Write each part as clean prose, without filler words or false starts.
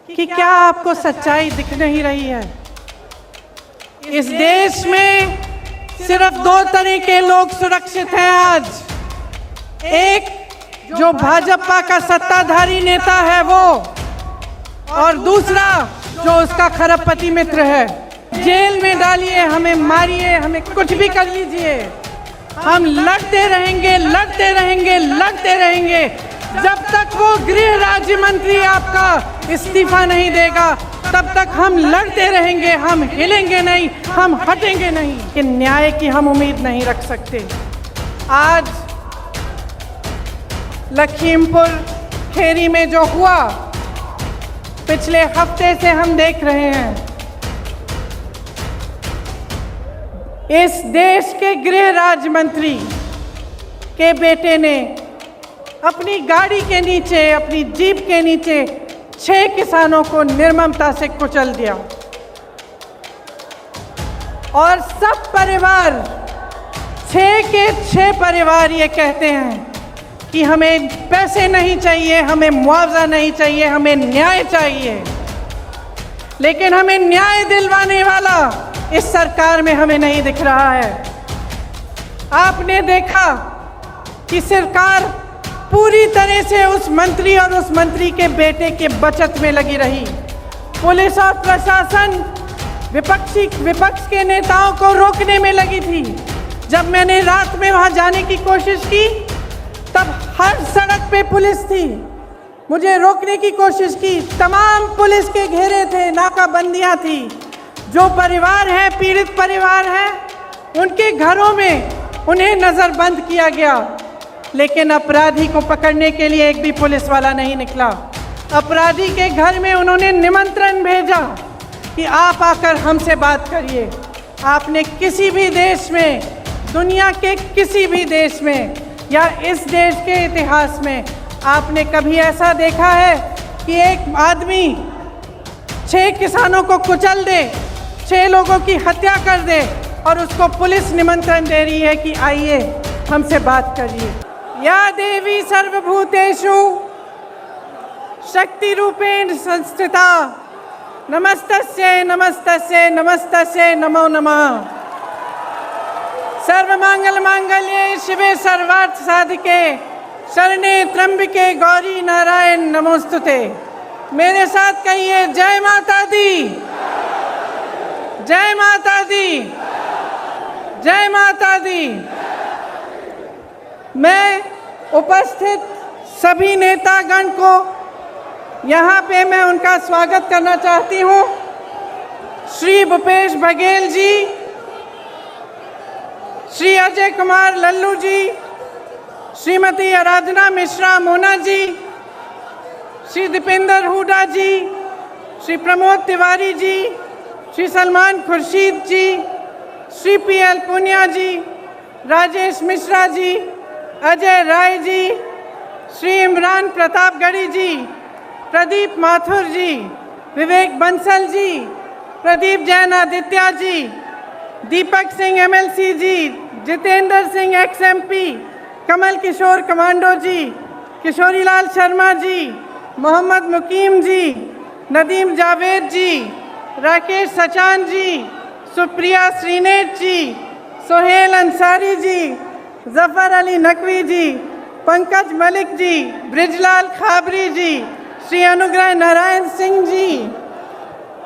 कि क्या आपको सच्चाई दिख नहीं रही है? इस देश में सिर्फ दो तरह के लोग सुरक्षित हैं आज। एक जो भाजपा का सत्ताधारी नेता है वो, और दूसरा जो उसका खरबपति मित्र है। जेल में डालिए, हमें मारिए, हमें कुछ भी कर लीजिए, हम लड़ते रहेंगे, लड़ते रहेंगे, लड़ते रहेंगे जब तक वो गृह राज्य मंत्री आपका इस्तीफा नहीं देगा। तब तक हम लड़ते रहेंगे, हम हिलेंगे नहीं, हम हटेंगे नहीं। कि न्याय की हम उम्मीद नहीं रख सकते। आज लखीमपुर खेरी में जो हुआ, पिछले हफ्ते से हम देख रहे हैं। इस देश के गृह राज्य मंत्री के बेटे ने अपनी गाड़ी के नीचे, अपनी जीप के नीचे 6 किसानों को निर्ममता से कुचल दिया। और सब परिवार, 6 के 6 परिवार ये कहते हैं कि हमें पैसे नहीं चाहिए, हमें मुआवजा नहीं चाहिए, हमें न्याय चाहिए। लेकिन हमें न्याय दिलवाने वाला इस सरकार में हमें नहीं दिख रहा है। आपने देखा कि सरकार पूरी तरह से उस मंत्री और उस मंत्री के बेटे के बचत में लगी रही। पुलिस और प्रशासन विपक्ष के नेताओं को रोकने में लगी थी। जब मैंने रात में वहां जाने की कोशिश की तब हर सड़क पे पुलिस थी, मुझे रोकने की कोशिश की। तमाम पुलिस के घेरे थे, नाकाबंदियां थी। जो परिवार है, पीड़ित परिवार है, उनके घरों में उन्हें नज़रबंद किया गया। लेकिन अपराधी को पकड़ने के लिए एक भी पुलिस वाला नहीं निकला। अपराधी के घर में उन्होंने निमंत्रण भेजा कि आप आकर हमसे बात करिए। आपने किसी भी देश में, दुनिया के किसी भी देश में या इस देश के इतिहास में आपने कभी ऐसा देखा है कि एक आदमी 6 किसानों को कुचल दे, 6 लोगों की हत्या कर दे और उसको पुलिस निमंत्रण दे रही है कि आइए हमसे बात करिए। या देवी सर्वभूतेषु शक्ति रूपेण संस्थिता नमस्तस्यै नमस्तस्यै नमस्तस्यै नमो नमः। सर्वमंगल मांगल्ये शिवे सर्वार्थ साधिके शरणे त्र्यंबके गौरी नारायण नमोस्तुते। मेरे साथ कहिए, जय माता दी, जय माता दी, जय माता दी। मैं उपस्थित सभी नेतागण को यहाँ पे मैं उनका स्वागत करना चाहती हूँ। श्री भूपेश बघेल जी, श्री अजय कुमार लल्लू जी, श्रीमती आराधना मिश्रा मोना जी, श्री दीपेंद्र हुडा जी, श्री प्रमोद तिवारी जी, श्री सलमान खुर्शीद जी, श्री PL पुनिया जी, राजेश मिश्रा जी, अजय राय जी, श्री इमरान प्रतापगढ़ी जी, प्रदीप माथुर जी, विवेक बंसल जी, प्रदीप जैन आदित्य जी, दीपक सिंह MLC जी, जितेंद्र सिंह XMP, कमल किशोर कमांडो जी, किशोरीलाल शर्मा जी, मोहम्मद मुकीम जी, नदीम जावेद जी, राकेश सचान जी, सुप्रिया श्रीनेट जी, सोहेल अंसारी जी, जफर अली नकवी जी, पंकज मलिक जी, ब्रिजलाल खाबरी जी, श्री अनुग्रह नारायण सिंह जी,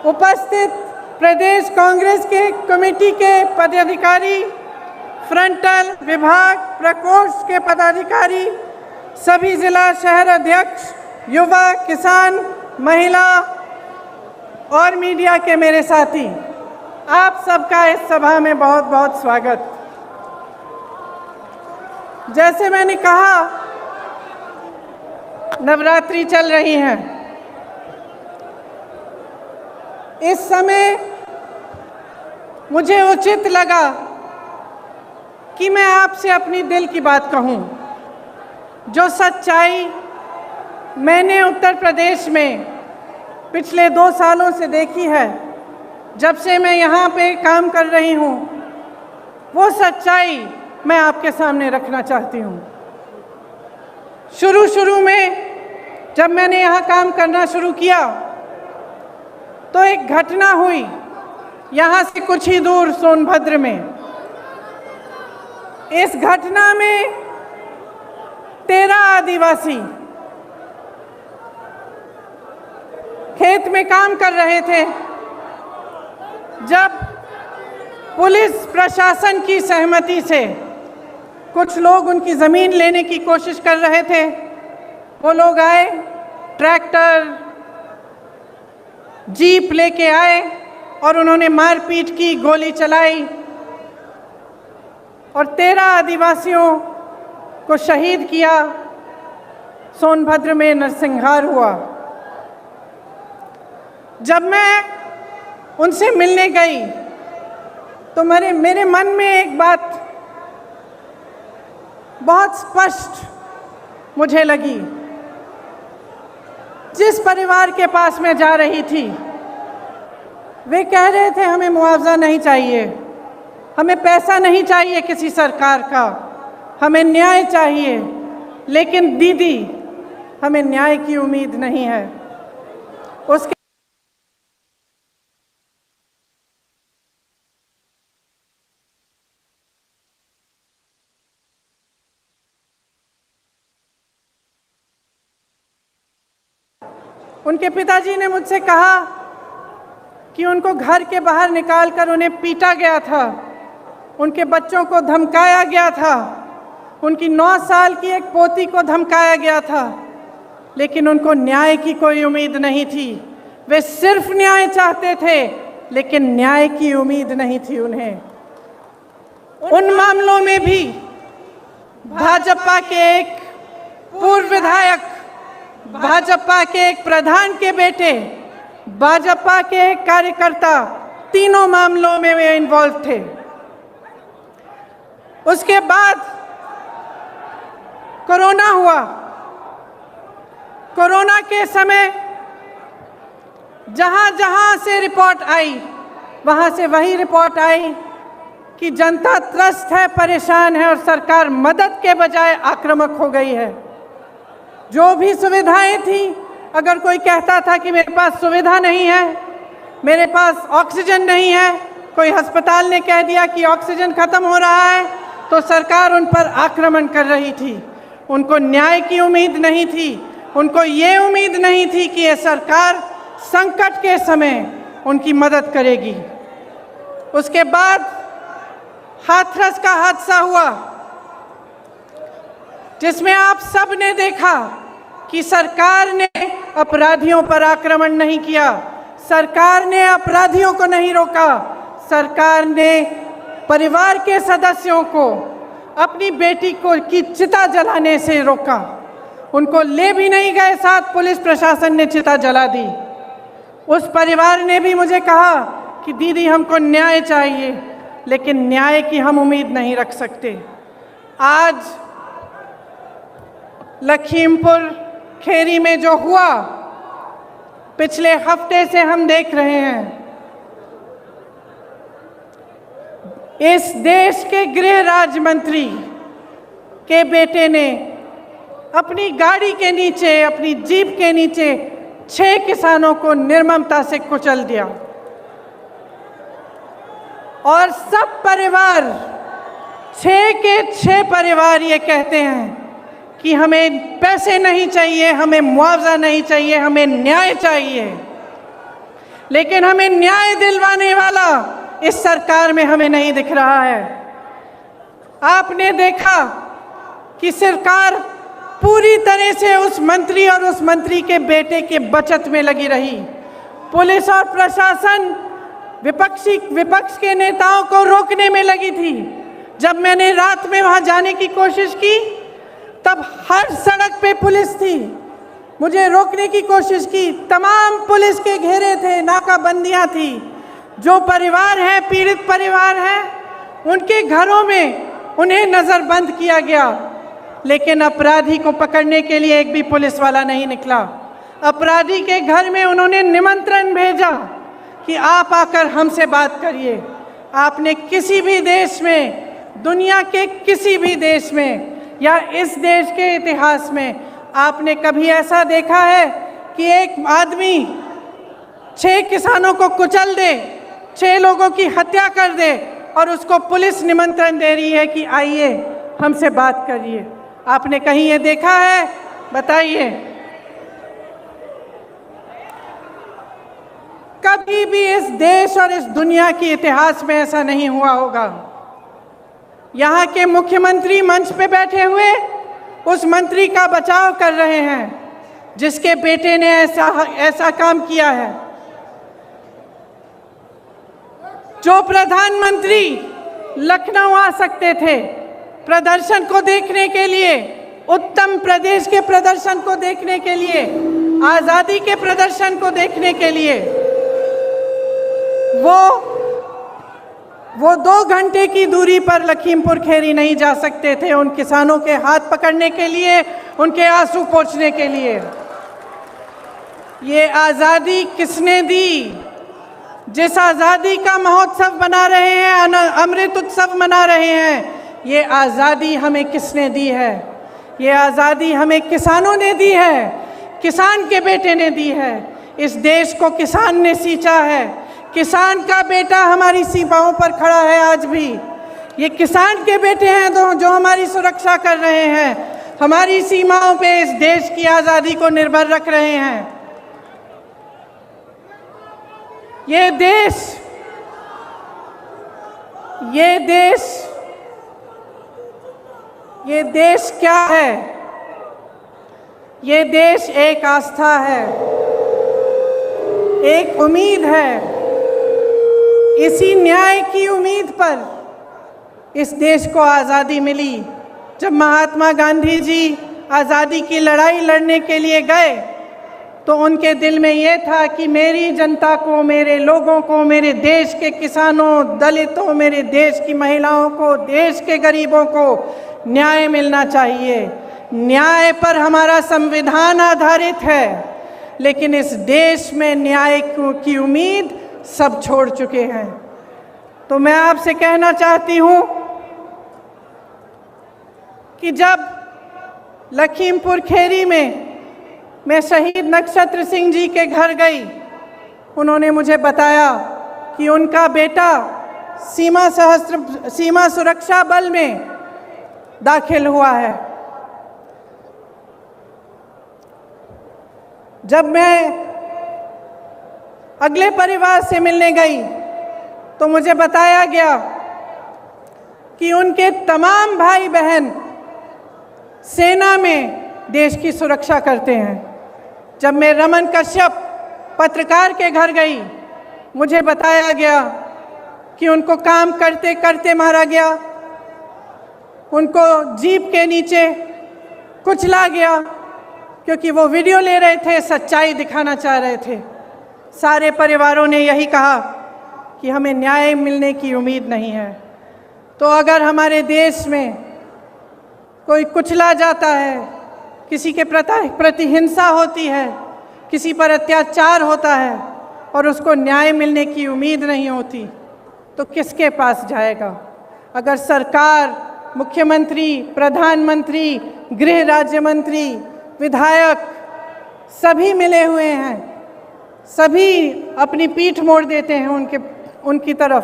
उपस्थित प्रदेश कांग्रेस के कमेटी के पदाधिकारी, फ्रंटल विभाग प्रकोष्ठ के पदाधिकारी, सभी जिला शहर अध्यक्ष, युवा, किसान, महिला और मीडिया के मेरे साथी, आप सबका इस सभा में बहुत बहुत स्वागत। जैसे मैंने कहा, नवरात्रि चल रही है। इस समय मुझे उचित लगा कि मैं आपसे अपनी दिल की बात कहूं। जो सच्चाई मैंने उत्तर प्रदेश में पिछले 2 सालों से देखी है, जब से मैं यहाँ पे काम कर रही हूँ, वो सच्चाई मैं आपके सामने रखना चाहती हूँ। शुरू में जब मैंने यहाँ काम करना शुरू किया तो एक घटना हुई यहाँ से कुछ ही दूर सोनभद्र में। इस घटना में 13 आदिवासी खेत में काम कर रहे थे। जब पुलिस प्रशासन की सहमति से कुछ लोग उनकी ज़मीन लेने की कोशिश कर रहे थे, वो लोग आए, ट्रैक्टर जीप लेके आए और उन्होंने मारपीट की, गोली चलाई और 13 आदिवासियों को शहीद किया। सोनभद्र में नरसंहार हुआ। जब मैं उनसे मिलने गई तो मेरे मन में एक बात बहुत स्पष्ट मुझे लगी। जिस परिवार के पास मैं जा रही थी, वे कह रहे थे हमें मुआवजा नहीं चाहिए, हमें पैसा नहीं चाहिए किसी सरकार का, हमें न्याय चाहिए। लेकिन दीदी, हमें न्याय की उम्मीद नहीं है। उसके उनके पिताजी ने मुझसे कहा कि उनको घर के बाहर निकालकर उन्हें पीटा गया था, उनके बच्चों को धमकाया गया था, उनकी 9 साल की एक पोती को धमकाया गया था, लेकिन उनको न्याय की कोई उम्मीद नहीं थी। वे सिर्फ न्याय चाहते थे, लेकिन न्याय की उम्मीद नहीं थी उन्हें। उन मामलों में भी भाजपा के एक पूर्व विधायक, भाजपा के एक प्रधान के बेटे, भाजपा के एक कार्यकर्ता, तीनों मामलों में वे इन्वॉल्व थे। उसके बाद कोरोना हुआ। कोरोना के समय जहां जहां से रिपोर्ट आई, वहां से वही रिपोर्ट आई कि जनता त्रस्त है, परेशान है और सरकार मदद के बजाय आक्रामक हो गई है। जो भी सुविधाएं थी, अगर कोई कहता था कि मेरे पास सुविधा नहीं है, मेरे पास ऑक्सीजन नहीं है, कोई अस्पताल ने कह दिया कि ऑक्सीजन खत्म हो रहा है, तो सरकार उन पर आक्रमण कर रही थी। उनको न्याय की उम्मीद नहीं थी, उनको ये उम्मीद नहीं थी कि ये सरकार संकट के समय उनकी मदद करेगी। उसके बाद हाथरस का हादसा हुआ, जिसमें आप सब ने देखा कि सरकार ने अपराधियों पर आक्रमण नहीं किया, सरकार ने अपराधियों को नहीं रोका, सरकार ने परिवार के सदस्यों को अपनी बेटी को की चिता जलाने से रोका। उनको ले भी नहीं गए साथ, पुलिस प्रशासन ने चिता जला दी। उस परिवार ने भी मुझे कहा कि दीदी, हमको न्याय चाहिए, लेकिन न्याय की हम उम्मीद नहीं रख सकते। आज लखीमपुर खेरी में जो हुआ, पिछले हफ्ते से हम देख रहे हैं। इस देश के गृह राज्य मंत्री के बेटे ने अपनी गाड़ी के नीचे, अपनी जीप के नीचे 6 किसानों को निर्ममता से कुचल दिया और सब परिवार, 6 के 6 परिवार ये कहते हैं कि हमें पैसे नहीं चाहिए, हमें मुआवजा नहीं चाहिए, हमें न्याय चाहिए। लेकिन हमें न्याय दिलवाने वाला इस सरकार में हमें नहीं दिख रहा है। आपने देखा कि सरकार पूरी तरह से उस मंत्री और उस मंत्री के बेटे के बचत में लगी रही। पुलिस और प्रशासन विपक्ष के नेताओं को रोकने में लगी थी। जब मैंने रात में वहां जाने की कोशिश की, तब हर सड़क पे पुलिस थी, मुझे रोकने की कोशिश की, तमाम पुलिस के घेरे थे, नाकाबंदियां थी। जो परिवार है, पीड़ित परिवार है, उनके घरों में उन्हें नज़रबंद किया गया, लेकिन अपराधी को पकड़ने के लिए एक भी पुलिस वाला नहीं निकला। अपराधी के घर में उन्होंने निमंत्रण भेजा कि आप आकर हमसे बात करिए। आपने किसी भी देश में, दुनिया के किसी भी देश में या इस देश के इतिहास में आपने कभी ऐसा देखा है कि एक आदमी 6 किसानों को कुचल दे, 6 लोगों की हत्या कर दे और उसको पुलिस निमंत्रण दे रही है कि आइए हमसे बात करिए। आपने कहीं ये देखा है? बताइए। कभी भी इस देश और इस दुनिया के इतिहास में ऐसा नहीं हुआ होगा। यहाँ के मुख्यमंत्री मंच पे बैठे हुए उस मंत्री का बचाव कर रहे हैं जिसके बेटे ने ऐसा काम किया है। जो प्रधानमंत्री लखनऊ आ सकते थे प्रदर्शन को देखने के लिए, उत्तर प्रदेश के प्रदर्शन को देखने के लिए, आज़ादी के प्रदर्शन को देखने के लिए, वो 2 घंटे की दूरी पर लखीमपुर खीरी नहीं जा सकते थे उन किसानों के हाथ पकड़ने के लिए, उनके आंसू पोंछने के लिए। ये आज़ादी किसने दी? जिस आज़ादी का महोत्सव मना रहे हैं, अमृत उत्सव मना रहे हैं, ये आज़ादी हमें किसने दी है? ये आज़ादी हमें किसानों ने दी है, किसान के बेटे ने दी है। इस देश को किसान ने सींचा है। किसान का बेटा हमारी सीमाओं पर खड़ा है आज भी। ये किसान के बेटे हैं जो हमारी सुरक्षा कर रहे हैं, हमारी सीमाओं पे इस देश की आज़ादी को निर्भर रख रहे हैं। ये देश क्या है? ये देश एक आस्था है, एक उम्मीद है। इसी न्याय की उम्मीद पर इस देश को आज़ादी मिली। जब महात्मा गांधी जी आज़ादी की लड़ाई लड़ने के लिए गए तो उनके दिल में ये था कि मेरी जनता को, मेरे लोगों को, मेरे देश के किसानों, दलितों, मेरे देश की महिलाओं को, देश के गरीबों को न्याय मिलना चाहिए। न्याय पर हमारा संविधान आधारित है, लेकिन इस देश में न्याय की उम्मीद सब छोड़ चुके हैं। तो मैं आपसे कहना चाहती हूँ कि जब लखीमपुर खीरी में मैं शहीद नक्षत्र सिंह जी के घर गई, उन्होंने मुझे बताया कि उनका बेटा सीमा सुरक्षा बल में दाखिल हुआ है। जब मैं अगले परिवार से मिलने गई तो मुझे बताया गया कि उनके तमाम भाई बहन सेना में देश की सुरक्षा करते हैं। जब मैं रमन कश्यप पत्रकार के घर गई, मुझे बताया गया कि उनको काम करते करते मारा गया, उनको जीप के नीचे कुचला गया क्योंकि वो वीडियो ले रहे थे, सच्चाई दिखाना चाह रहे थे। सारे परिवारों ने यही कहा कि हमें न्याय मिलने की उम्मीद नहीं है। तो अगर हमारे देश में कोई कुचला जाता है, किसी के प्रति हिंसा होती है, किसी पर अत्याचार होता है और उसको न्याय मिलने की उम्मीद नहीं होती, तो किसके पास जाएगा? अगर सरकार, मुख्यमंत्री, प्रधानमंत्री, गृह राज्य मंत्री, विधायक सभी मिले हुए हैं, सभी अपनी पीठ मोड़ देते हैं उनकी तरफ,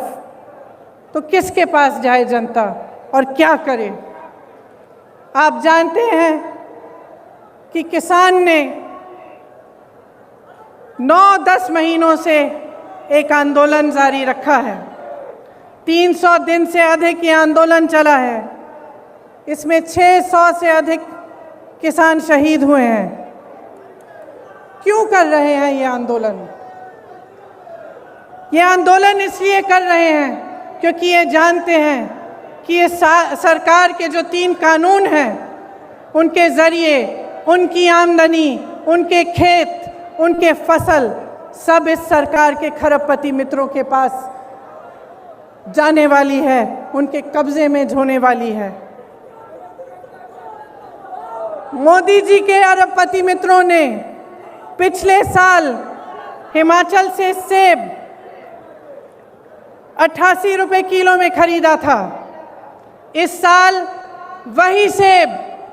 तो किसके पास जाए जनता और क्या करे? आप जानते हैं कि किसान ने 9-10 महीनों से एक आंदोलन जारी रखा है। 300 दिन से अधिक ये आंदोलन चला है। इसमें 600 से अधिक किसान शहीद हुए हैं। क्यों कर रहे हैं ये आंदोलन? ये आंदोलन इसलिए कर रहे हैं क्योंकि ये जानते हैं कि ये सरकार के जो 3 कानून हैं, उनके ज़रिए उनकी आमदनी, उनके खेत, उनके फसल सब इस सरकार के खरबपति मित्रों के पास जाने वाली है, उनके कब्जे में होने वाली है। मोदी जी के अरबपति मित्रों ने पिछले साल हिमाचल से सेब 88 रुपए किलो में खरीदा था। इस साल वही सेब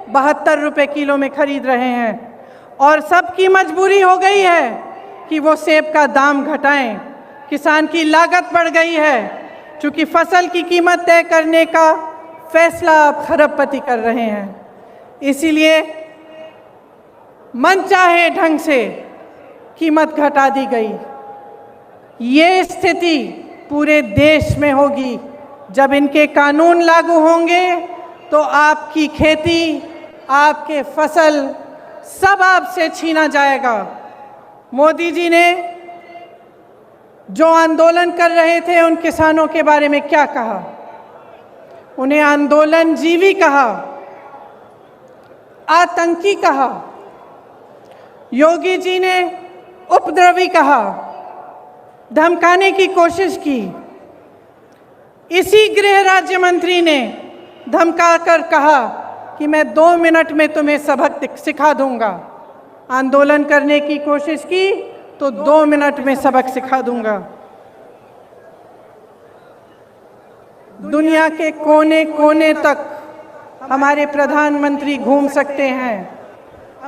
72 रुपए किलो में खरीद रहे हैं और सबकी मजबूरी हो गई है कि वो सेब का दाम घटाएं। किसान की लागत बढ़ गई है, क्योंकि फसल की कीमत तय करने का फैसला आप खरबपति कर रहे हैं। इसीलिए मनचाहे ढंग से कीमत घटा दी गई। ये स्थिति पूरे देश में होगी। जब इनके कानून लागू होंगे तो आपकी खेती, आपके फसल सब आपसे छीना जाएगा। मोदी जी ने जो आंदोलन कर रहे थे उन किसानों के बारे में क्या कहा? उन्हें आंदोलनजीवी कहा, आतंकी कहा, योगी जी ने उपद्रवी कहा, धमकाने की कोशिश की। इसी गृह राज्य मंत्री ने धमकाकर कहा कि मैं 2 मिनट में तुम्हें सबक सिखा दूंगा। आंदोलन करने की कोशिश की तो 2 मिनट में सबक सिखा दूंगा। दुनिया के कोने कोने तक हमारे प्रधानमंत्री घूम सकते हैं,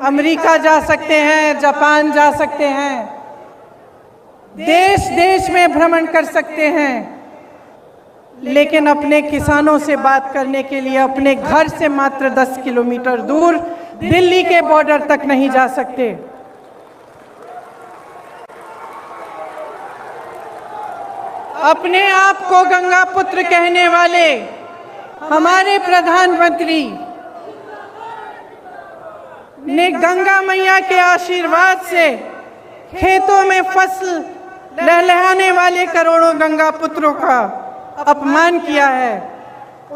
अमेरिका जा सकते हैं, जापान जा सकते हैं, देश देश में भ्रमण कर सकते हैं, लेकिन अपने किसानों से बात करने के लिए अपने घर से मात्र 10 किलोमीटर दूर दिल्ली के बॉर्डर तक नहीं जा सकते। अपने आप को गंगा पुत्र कहने वाले हमारे प्रधानमंत्री ने गंगा मैया के आशीर्वाद से खेतों में फसल लहलहाने वाले करोड़ों गंगा पुत्रों का अपमान किया है।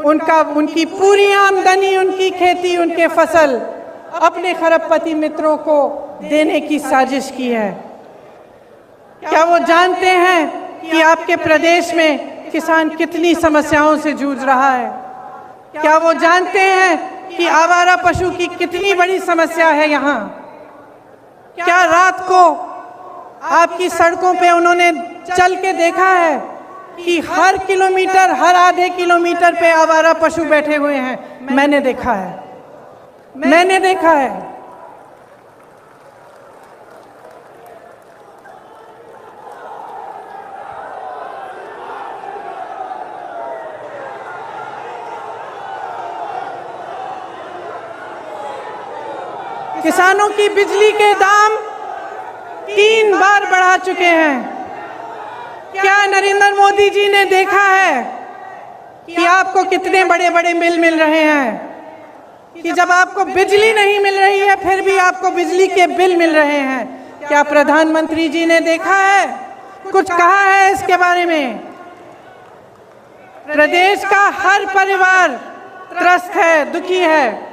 उनकी पूरी आमदनी, उनकी खेती, उनके फसल अपने खरबपति मित्रों को देने की साजिश की है। क्या वो जानते हैं कि आपके प्रदेश में किसान कितनी समस्याओं से जूझ रहा है? क्या वो जानते हैं कि आवारा पशु की कितनी बड़ी समस्या है यहाँ? क्या रात को आपकी सड़कों पे उन्होंने चल के देखा है कि हर किलोमीटर, हर आधे किलोमीटर पे आवारा पशु बैठे हुए हैं? मैंने देखा है, मैंने देखा है। किसानों की बिजली के दाम 3 बार बढ़ा चुके हैं। क्या नरेंद्र मोदी जी ने देखा है कि आपको कितने बड़े बड़े बिल मिल रहे हैं? कि जब आपको बिजली नहीं मिल रही है फिर भी आपको बिजली के बिल मिल रहे हैं। क्या प्रधानमंत्री जी ने देखा है, कुछ कहा है इसके बारे में? प्रदेश का हर परिवार त्रस्त है, दुखी है।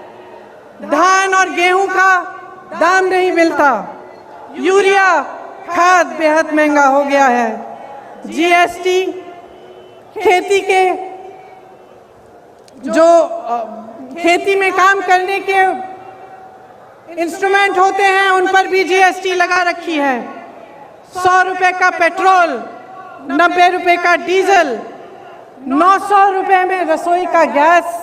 धान और गेहूं का दाम नहीं मिलता, यूरिया खाद बेहद महंगा हो गया है, जीएसटी, खेती के जो खेती में काम करने के इंस्ट्रूमेंट होते हैं उन पर भी जीएसटी लगा रखी है। 100 रुपए का पेट्रोल, 90 रुपए का डीजल, 900 रुपए में रसोई का गैस,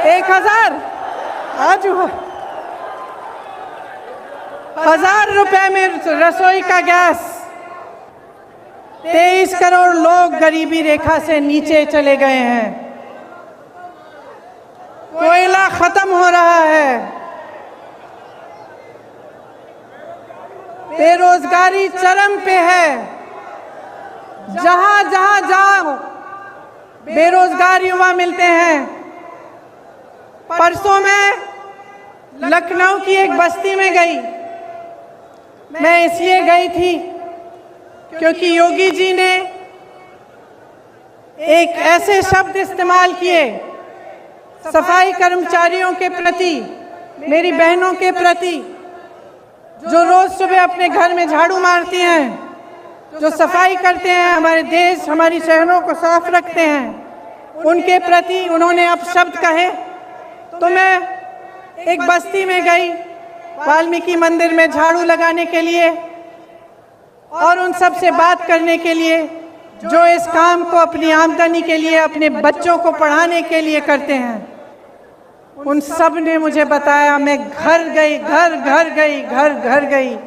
1000 आज 1000 रुपए में रसोई का गैस। 23 करोड़ लोग गरीबी रेखा से नीचे चले गए हैं। कोयला खत्म हो रहा है। बेरोजगारी चरम पे है। जहां जहां जाओ बेरोजगार युवा मिलते हैं। परसों मैं लखनऊ की एक बस्ती में गई। मैं इसलिए गई थी क्योंकि योगी जी ने एक ऐसे शब्द इस्तेमाल किए सफाई कर्मचारियों के प्रति, मेरी बहनों के प्रति, जो रोज सुबह अपने घर में झाड़ू मारती हैं, जो सफाई करते हैं, हमारे देश, हमारी शहरों को साफ रखते हैं, उनके प्रति उन्होंने अब शब्द कहे। तो मैं एक बस्ती में गई वाल्मीकि मंदिर में झाड़ू लगाने के लिए और उन सब से बात करने के लिए जो इस काम को अपनी आमदनी के लिए, अपने बच्चों को पढ़ाने के लिए करते हैं। उन सब ने मुझे बताया, मैं घर गई, घर घर गई, घर घर गई,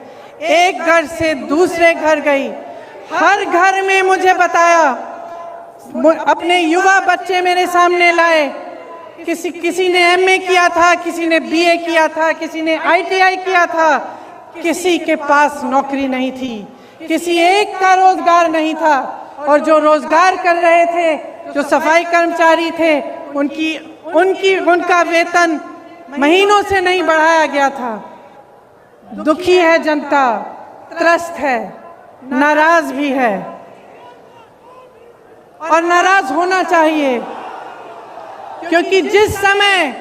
एक घर से दूसरे घर गई, हर घर में मुझे बताया, अपने युवा बच्चे मेरे सामने लाए, किसी ने एमए किया था, किसी ने बीए किया था, किसी ने आईटीआई किया था, किसी के पास नौकरी नहीं थी, किसी एक का रोजगार नहीं था, और जो रोजगार कर रहे थे, जो सफाई कर्मचारी थे, उनका वेतन महीनों से नहीं बढ़ाया गया था। दुखी है जनता, त्रस्त है, नाराज भी है, और नाराज होना चाहिए, क्योंकि जिस समय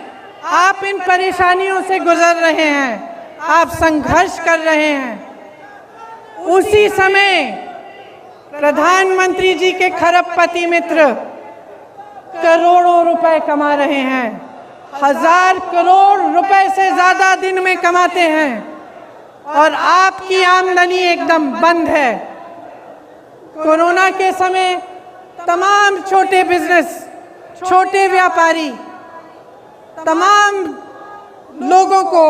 आप इन परेशानियों से गुजर रहे हैं, आप संघर्ष कर रहे हैं, उसी समय प्रधानमंत्री जी के खरबपति मित्र करोड़ों रुपए कमा रहे हैं, 1000 करोड़ रुपए से ज्यादा दिन में कमाते हैं, और आपकी आमदनी एकदम बंद है। कोरोना के समय तमाम छोटे बिजनेस, छोटे व्यापारी, तमाम लोगों को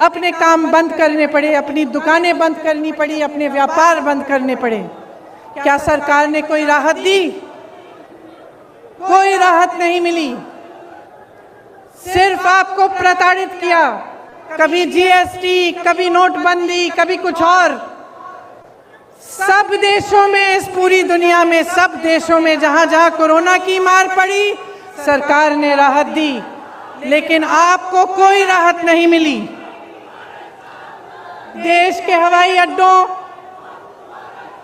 अपने काम बंद करने पड़े, अपनी दुकानें बंद करनी पड़ी, अपने व्यापार बंद करने पड़े। क्या सरकार ने कोई राहत दी? कोई राहत नहीं मिली, सिर्फ आपको प्रताड़ित किया। कभी जीएसटी, कभी नोटबंदी, कभी कुछ और। सब देशों में, इस पूरी दुनिया में, सब देशों में जहां जहां कोरोना की मार पड़ी, सरकार ने राहत दी, लेकिन आपको कोई राहत नहीं मिली। देश के हवाई अड्डों,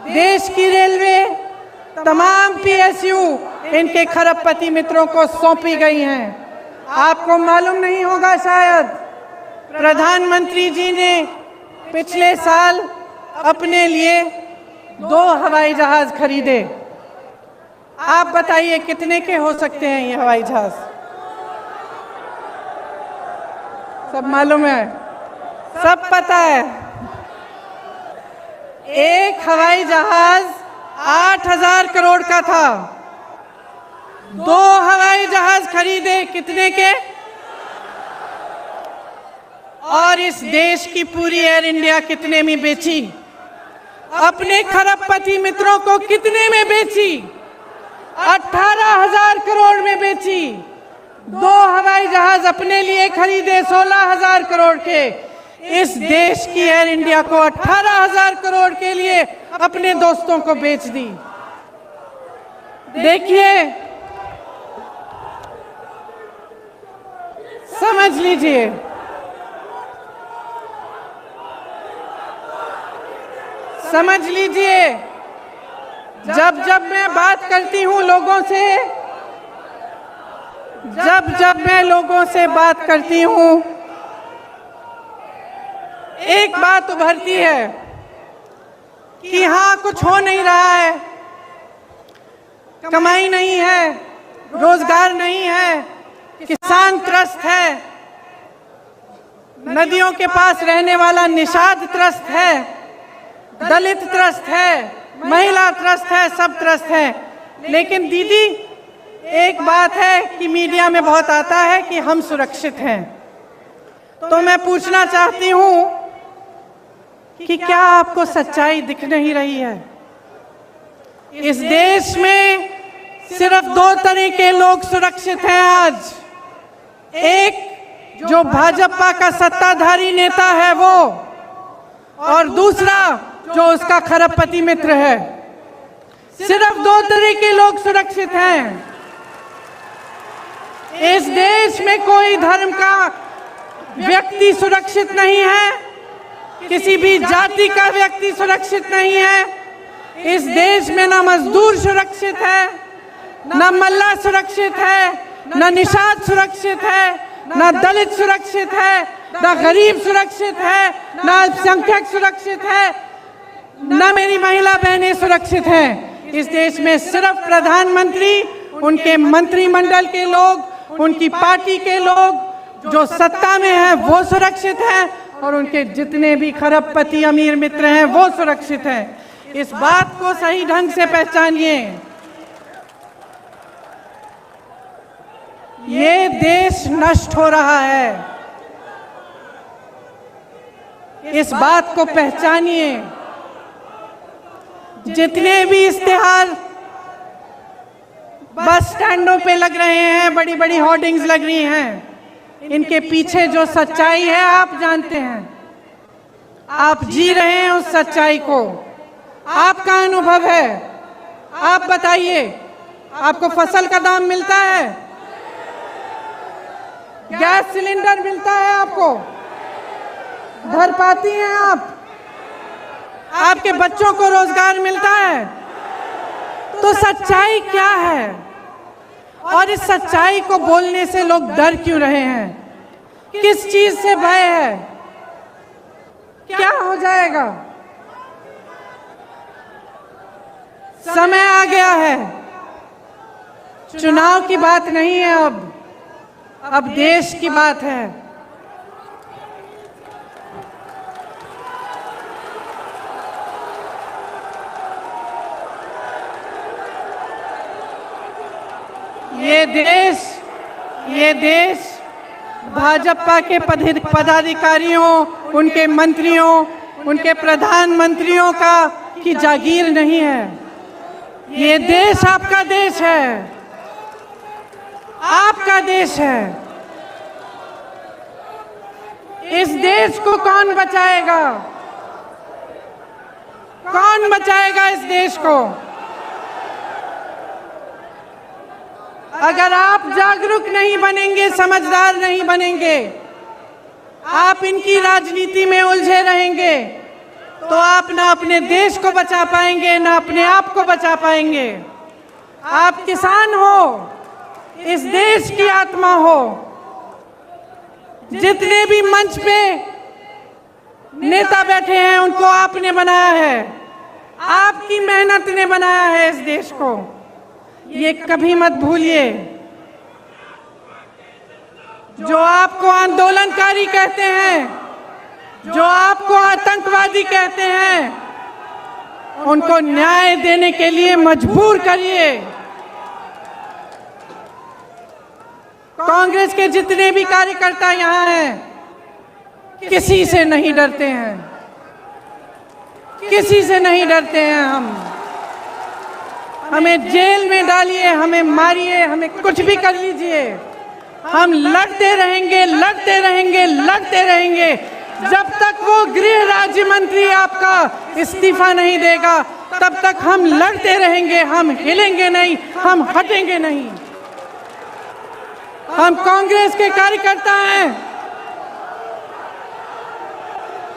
देश की रेलवे, तमाम पीएसयू इनके खरबपति मित्रों को सौंपी गई हैं। आपको मालूम नहीं होगा शायद, प्रधानमंत्री जी ने पिछले साल अपने लिए 2 हवाई जहाज खरीदे। आप बताइए कितने के हो सकते हैं ये हवाई जहाज? सब मालूम है, सब पता है। एक हवाई जहाज 8000 करोड़ का था। 2 हवाई जहाज खरीदे, कितने के? और इस देश की पूरी एयर इंडिया कितने में बेची? अपने खरबपति मित्रों को कितने में बेची? 18,000 करोड़ में बेची। 2 हवाई जहाज अपने लिए खरीदे 16,000 करोड़ के। इस देश की एयर इंडिया को 18,000 करोड़ के लिए अपने दोस्तों को बेच दी। देखिए, समझ लीजिए, समझ लीजिए, जब जब मैं बात करती हूं लोगों से, जब मैं लोगों से बात करती हूं, एक बात उभरती है कि हाँ, कुछ हो नहीं रहा है, कमाई नहीं है, रोजगार नहीं है, किसान त्रस्त है, नदियों के पास रहने वाला निषाद त्रस्त है, दलित त्रस्त है, महिला त्रस्त है, सब त्रस्त है। लेकिन दीदी, एक बात है कि मीडिया में बहुत आता है कि हम सुरक्षित हैं, तो मैं पूछना चाहती हूं कि क्या आपको सच्चाई दिख नहीं रही है? इस देश में सिर्फ 2 तरह के लोग सुरक्षित हैं आज। एक, जो भाजपा का सत्ताधारी नेता है वो, और दूसरा जो उसका खरबपति मित्र है। सिर्फ 2 तरह के लोग सुरक्षित हैं। इस देश में कोई धर्म का व्यक्ति सुरक्षित नहीं है, किसी भी जाति का व्यक्ति सुरक्षित नहीं है। इस देश में ना मजदूर सुरक्षित है, ना मल्ला सुरक्षित है, ना निषाद सुरक्षित है, ना दलित सुरक्षित है, ना गरीब सुरक्षित है, ना अल्पसंख्यक सुरक्षित है, ना मेरी महिला बहनें सुरक्षित हैं। इस देश में सिर्फ प्रधानमंत्री, उनके मंत्रिमंडल के लोग, उनकी पार्टी के लोग जो सत्ता में हैं वो सुरक्षित हैं, और उनके जितने भी खरबपति अमीर मित्र हैं वो सुरक्षित हैं। इस बात को सही ढंग से पहचानिए। ये देश नष्ट हो रहा है। इस बात को पहचानिए। जितने भी इश्तिहार बस स्टैंडों पे लग रहे हैं, बड़ी बड़ी होर्डिंग्स लग रही हैं, इनके पीछे जो सच्चाई है आप जानते हैं। आप जी रहे हैं उस सच्चाई को। आपका अनुभव है। आप बताइए, आपको फसल का दाम मिलता है? गैस सिलेंडर मिलता है आपको? भर पाती हैं आप? आपके बच्चों को रोजगार मिलता है? तो सच्चाई क्या है? और इस सच्चाई को बोलने से लोग डर क्यों रहे हैं? किस चीज से भय है? क्या हो जाएगा? समय आ गया है। चुनाव की बात नहीं है, अब देश की बात है। ये देश भाजपा के पदाधिकारियों, उनके मंत्रियों, उनके प्रधानमंत्रियों की जागीर नहीं है। ये देश आपका देश है, आपका देश है। इस देश को कौन बचाएगा? कौन बचाएगा इस देश को? अगर आप जागरूक नहीं बनेंगे, समझदार नहीं बनेंगे, आप इनकी राजनीति में उलझे रहेंगे, तो आप ना अपने देश को बचा पाएंगे, ना अपने आप को बचा पाएंगे। आप किसान हो, इस देश की आत्मा हो। जितने भी मंच पे नेता बैठे हैं, उनको आपने बनाया है, आपकी मेहनत ने बनाया है इस देश को। ये कभी मत भूलिए। जो आपको आंदोलनकारी कहते हैं, जो आपको आतंकवादी कहते हैं, उनको न्याय देने के लिए मजबूर करिए। कांग्रेस के जितने भी कार्यकर्ता यहाँ हैं, किसी से नहीं डरते हैं, किसी से नहीं डरते हैं। हमें जेल में डालिए, हमें मारिए, हमें कुछ भी कर लीजिए, हम लड़ते रहेंगे, लड़ते रहेंगे, लड़ते रहेंगे जब तक वो गृह राज्य मंत्री आपका इस्तीफा नहीं देगा। तब तक हम लड़ते रहेंगे, हम हिलेंगे नहीं, हम हटेंगे नहीं। हम कांग्रेस के कार्यकर्ता हैं।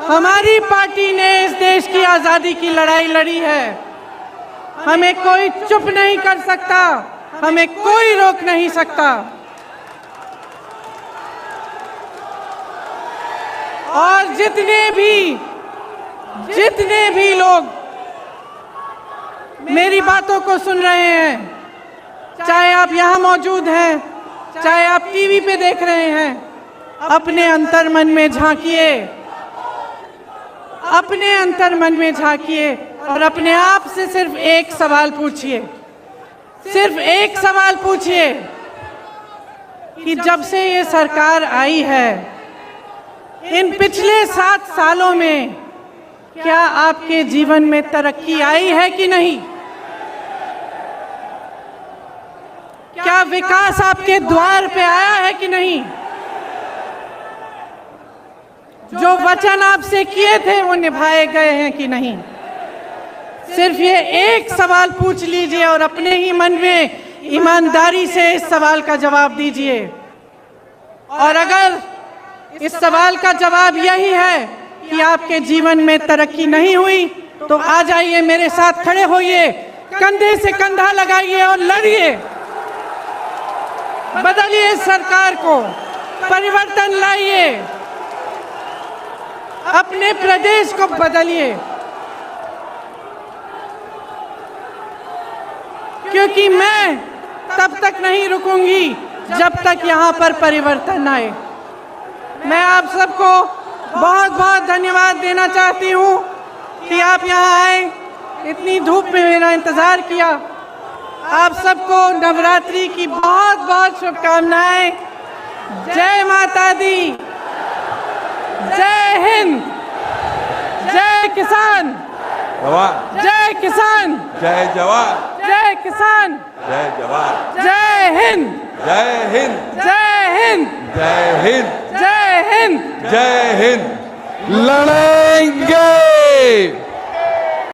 हमारी पार्टी ने इस देश की आजादी की लड़ाई लड़ी है। हमें कोई चुप नहीं कर सकता, हमें कोई रोक नहीं सकता। और जितने भी लोग मेरी बातों को सुन रहे हैं, चाहे आप यहाँ मौजूद हैं, चाहे आप टीवी पे देख रहे हैं, अपने अंतर्मन में झांकिए, अपने अंतर्मन में झांकिए और अपने आप से सिर्फ एक सवाल पूछिए, सिर्फ एक सवाल पूछिए कि जब से ये सरकार आई है, इन पिछले 7 सालों में क्या आपके जीवन में तरक्की आई है कि नहीं? क्या विकास आपके द्वार पे आया है कि नहीं? जो वचन आपसे किए थे वो निभाए गए हैं कि नहीं? सिर्फ ये एक सवाल पूछ लीजिए और अपने ही मन में ईमानदारी से इस सवाल का जवाब दीजिए। और अगर इस सवाल का जवाब यही है कि आपके जीवन में तरक्की नहीं हुई, तो आ जाइए, मेरे साथ खड़े होइए, कंधे से कंधा लगाइए और लड़िए। बदलिए सरकार को, परिवर्तन लाइए, अपने प्रदेश को बदलिए, क्योंकि मैं तब तक नहीं रुकूंगी जब तक यहाँ पर परिवर्तन आए। मैं आप सबको बहुत बहुत धन्यवाद देना चाहती हूँ कि आप यहाँ आए, इतनी धूप में मेरा इंतज़ार किया। आप सबको नवरात्रि की बहुत बहुत शुभकामनाएं। जय माता दी, जय हिंद, जय किसान, जय किसान, जय जवान, जय किसान, जय जवान, जय हिंद, जय हिंद, जय हिंद, जय हिंद, जय हिंद, जय हिंद। लड़ेंगे।